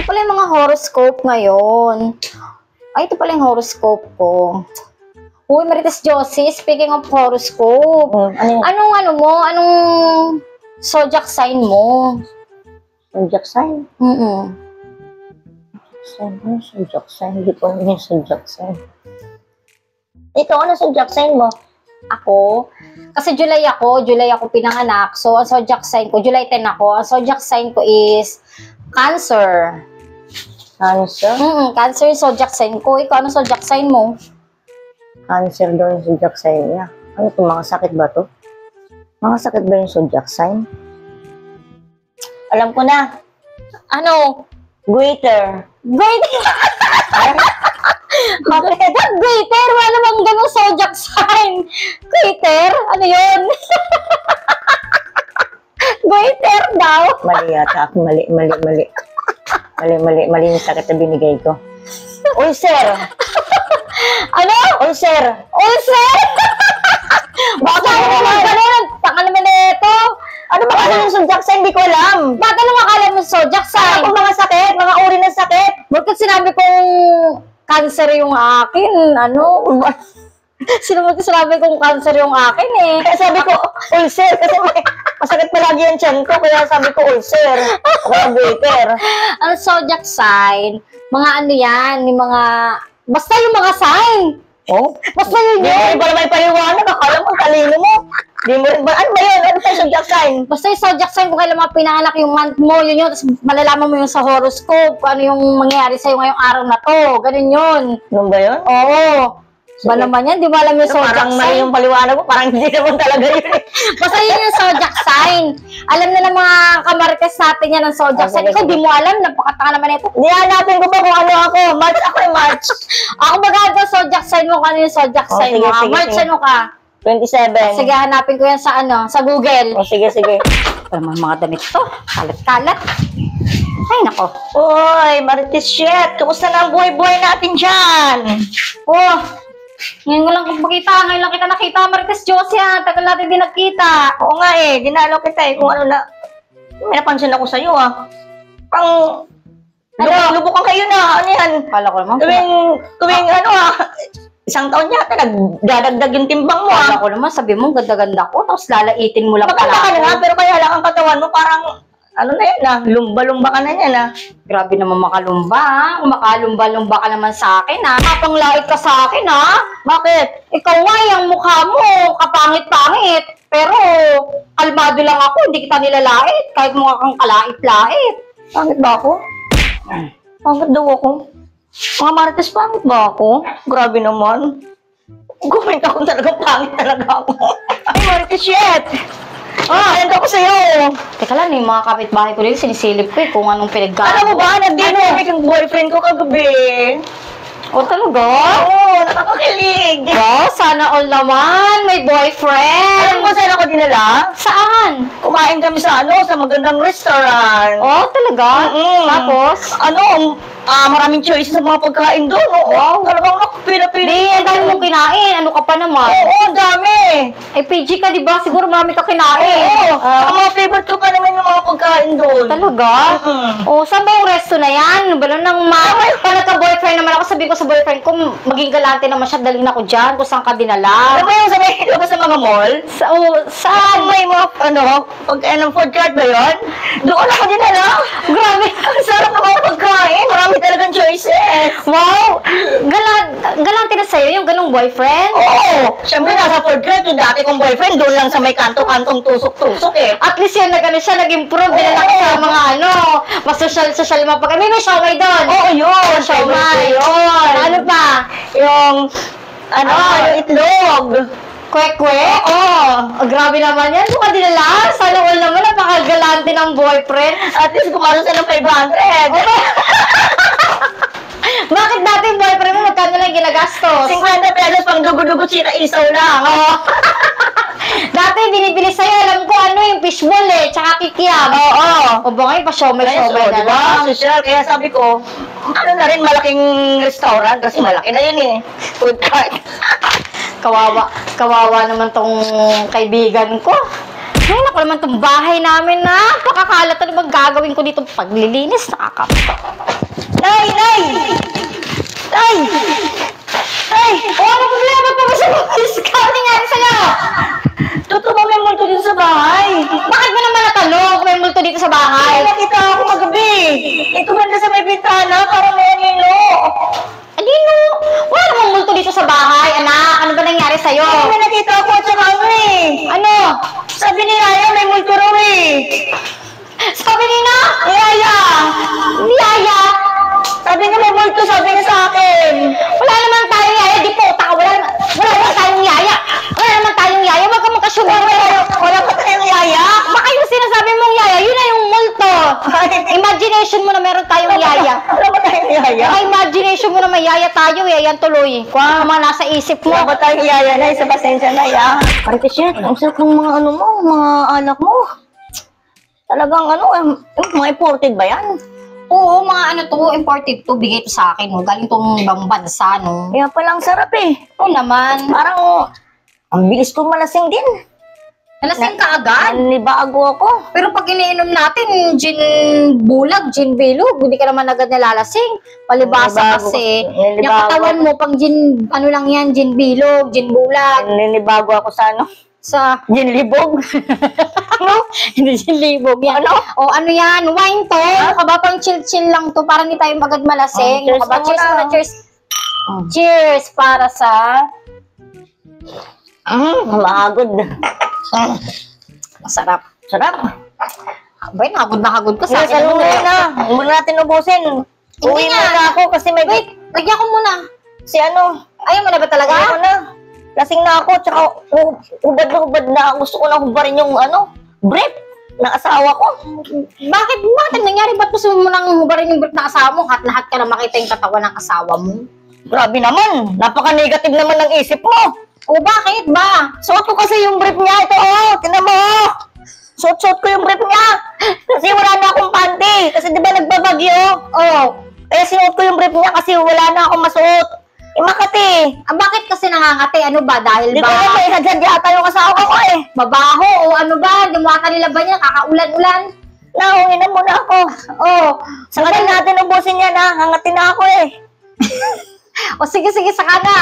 Ito pala yung mga horoscope ngayon. Ay, ito pala yung horoscope ko. Uy, Marites Josie, speaking of horoscope, anong zodiac sign mo? Zodiac sign? Zodiac sign? Hindi ko naman yung zodiac sign. Ito, ano zodiac sign mo? Ako? Kasi July ako pinanganak. So, ang zodiac sign ko, July 10 ako. Ang zodiac sign ko is Cancer. Cancer? Cancer yung zodiac sign ko. Ikaw, ano zodiac sign mo? Cancer daw yung zodiac sign niya. Ano ito, mga sakit ba to? Mga sakit ba yung zodiac sign? Alam ko na. Ano? Goiter. Goiter! Bakit? Goiter? Wala namang ganun zodiac sign. Goiter? Ano yun? Goiter daw. Mali yata ako. Mali yung sakit na binigay ko. Ulcer. Ano? Ulcer. Ulcer? Bakit naman ganun? Taka naman na ito. Ano ba kasi yung zodiac sign? Hindi ko alam. Bakit anong akala mo zodiac sign? Ano mga sakit? Mga uri ng sakit? Bakit sinabi kong cancer yung akin? Ano? Sinabi kong cancer yung akin eh. Kaya sabi ko, ulcer. Kasi masakit palagi yung tiyan ko. Kaya sabi ko, ulcer. Kaya goiter. Ang zodiac sign, mga ano yan, yung mga, basta yung mga sign. Oh? Basta yun Di mo yun. rin pala may paliwanag. Akala mo, talino mo. Di mo rin ba? Ano ba yun? Ano ba yung zodiac sign? Basta yung zodiac sign, kung kailan mga pinanganak yung month mo, yun yun. Tapos malalaman mo yung sa horoscope, kung ano yung mangyayari sa'yo ngayong araw na to. Ganun yun. Ano ba yun? Oo. Ba naman yan? Di ba alam yung zodiac Parang mali sign? yung paliwanag mo. Parang hindi naman talaga yun. Basta yun yung zodiac sign. Alam na ng mga kamarites natin yan ang zodiac sign. Ikaw, di mo alam. Napakataka naman ito. Hindi hanapin ko ba kung ano ako. March ako eh, March. Ako magagawa zodiac sign mo. Kung ano yung zodiac Oh, sign sige, mo? sige, March, sige. ano ka? 27. Sige, hanapin ko yan sa sa Google. O, sige. Para mga damit to. Kalat-kalat. Ay, nako. Uy, Marites shit. Kumusta na ang buhay-buhay natin dyan? Oh, ngayon ko lang makita. Ngayon lang kita nakita. Marites Josie, ha. Tagal natin din nagkita. Oo nga eh. Dinalaw kita eh. Kung ano na. May napansin ako sa'yo ah. Pang... Lubukan kayo na. Ano yan? Kala ko naman. Tuwing ano ah. Isang taon yata. Nagdadagdag yung timbang mo ah. Kala ko naman. Sabi mo, ganda-ganda ko. Tapos lalaitin mo lang Maganda pala ka na ako. nga. Pero kaya lang ang katawan mo parang... Ano na yan ah. Lumba-lumba ka na yan ah. Grabe naman makalumba, ha? Kung makalumba-lumba ka naman sa akin, ha? Kapanglait ka sa akin, ha? Bakit? Ikaw nga, yung mukha mo, kapangit-pangit. Pero, kalmado lang ako, hindi kita nilalait. Kahit mukha kang kalait-lait. Pangit ba ako? Pangit daw ako. Mga Marites, pangit ba ako? Grabe naman. Gumay ka kung talagang pangit talaga ako. Ay, Marites, shit! Ayan ako sa'yo. Teka lang, yung mga kapitbahay ko dito, sinisilip ko eh, kung anong pinagkano. Alam mo ba, nag-dynamic yung boyfriend ko kagabi. O talaga? Oo, nakakakilig. Wow, sana all naman, may boyfriend. Alam mo saan ako dinala? Saan? Kumain kami sa sa magandang restaurant. Oh, talaga? Tapos? Maraming choices sa mga pagkain doon. Oo, talagang pila-pila. Di, ang dami mong kinain. Ano ka pa naman? Oo, ang dami. Eh, PG ka, di ba? Siguro marami ka kinain. Oo, ang mga favorite ko pa naman yung mga pagkain doon. Talaga? Oh, saan ba yung resto na yan? Balo nang pag nagka-boyfriend naman ako, sabi ko sa boyfriend ko, maging galante naman siya, dalhin ako dyan, kung saan ka dinala. Ano ba yung sa may labas ng mga mall? Saan? May mga, pagkain ng food cart ba yun? Doon ako dinala. Grabe. Ang sarap ng mga pagkain. Marami talagang choices. Wow! Galante na sa'yo yung ganong boyfriend? Oo. Siyempre, nasa food cart, yung dati kong boyfriend, doon lang sa may kanto-kantong tusok-tusok eh. At least yan, nag-improve, dinala ka sa mga mas social mapag. May siomay doon. Oo, yun. Siomay. Yun. Ano pa? Yung itlog. Kwek-kwek? Oo. Grabe naman yan. Kung ka dinala, sana all naman, napakagalante ng boyfriend. At least kumano sa ng 500. Bakit dati yung boyfriend mo, magkano lang ginagastos? 50 pesos pang dugo-dugo sira isaw lang. Oo. Dati binibili sa'yo, alam ko yung fishball tsaka kikiam. Oo. O ba ngayon, pa-siomay na Diba? lang. Social. Kaya sabi ko, malaking restaurant kasi malaki na yun eh. Food cart. Kawawa naman tong kaibigan ko. Ay, naku naman itong bahay namin na. Pakakalat na naman gagawin ko dito paglilinis. Nakakapit. Nay! Nay! Nay! Nay! Ano problema pa ba sa mga scouting nga sa'yo? Totoo ba may multo dito sa bahay? Bakit mo naman natanong kung may multo dito sa Ay, bahay? nakita ako magabi. Ito banda sa may bintana, parang may anino. Alino? Wala namang multo dito sa bahay, anak. Ano ba nangyari sa'yo? Ay, may nakita ako at saka ano eh. Ano? Sabi ni Yaya, may multo raw eh. Sabi ni na? Yaya! Yaya? Sabi niya may multo, sabi niya sa akin. Wala naman tayong yaya, di po. Wala naman tayong yaya. Wala naman tayong yaya. Huwag ka magkasyungan. Wala pa tayong Yaya. Baka yung sinasabi mong yaya, yun na yung multo. Imagination mo na meron tayong yaya. Wala pa tayong Yaya. Baka imagination mo na may yaya tayo eh. Yan tuloy. Kung ano mga nasa isip mo. Wala pa tayong Yaya na isa pasensya na ya. Marites shit, ang sarap ng mga ano mo, mga anak mo. Talagang ano, mga imported ba yan? Oo, mga ano to, imported to, bigay to sa akin. No? Galing tong ibang bansa, no? Kaya palang sarap eh. Oo naman. Parang, ang bilis kong malasing din. Nalasing ka agad. Nanibago ako. Pero pag iniinom natin, gin bulag, gin bilog, hindi ka naman agad nalalasing. Palibasa Nanibago kasi. ko. Nanibago Yung katawan mo, pang gin, ano lang yan, gin bilog, gin bulag. Nanibago ako sa ano, Sa, ginlibog. ano? Hindi gin libog yan. Ano? O ano yan, wine to. Ano ka ba, pang chill-chill lang to, para hindi tayo agad malasing. Cheers Ano ka ba? na Cheers muna. muna, cheers. Cheers para sa... Mahagod. Masarap. Sarap. Abay, hagod na hagod ka sa Yes, akin. ano na. Huwag natin ubusin. Uwi nga. muna ako kasi may... Wait, lagyan ko muna. Si ano, Ayaw mo na ba talaga? ayaw na. Lasing na ako, tsaka hubad na. Gusto ko na hubarin yung ano, brief ng asawa ko. Bakit? Bakit nangyari? Ba't gusto mo nang hubarin yung brief ng asawa mo? At lahat ka na makita yung katawan ng asawa mo? Grabe naman. Napaka-negative naman ng isip mo. O bakit ba? Suot ko kasi yung brief niya. Ito, oh. Tinan mo, oh. Suot ko yung brief niya. Kasi wala na akong panty. Kasi di ba nagbabagyo? Oh. Kaya sinuot ko yung brief niya kasi wala na akong masuot. Makati. Ah, bakit kasi nangangati? Ano ba? Dahil Di ko ba na may hadyan yata yung asawa ko eh. mabaho o ano ba? Di mo ata nila ba niya? Kakaulan-ulan? Nahungin na muna ako. Oh. Sa kanil natin ubusin yan ha. Hangatin na ako eh. O sige, saka na.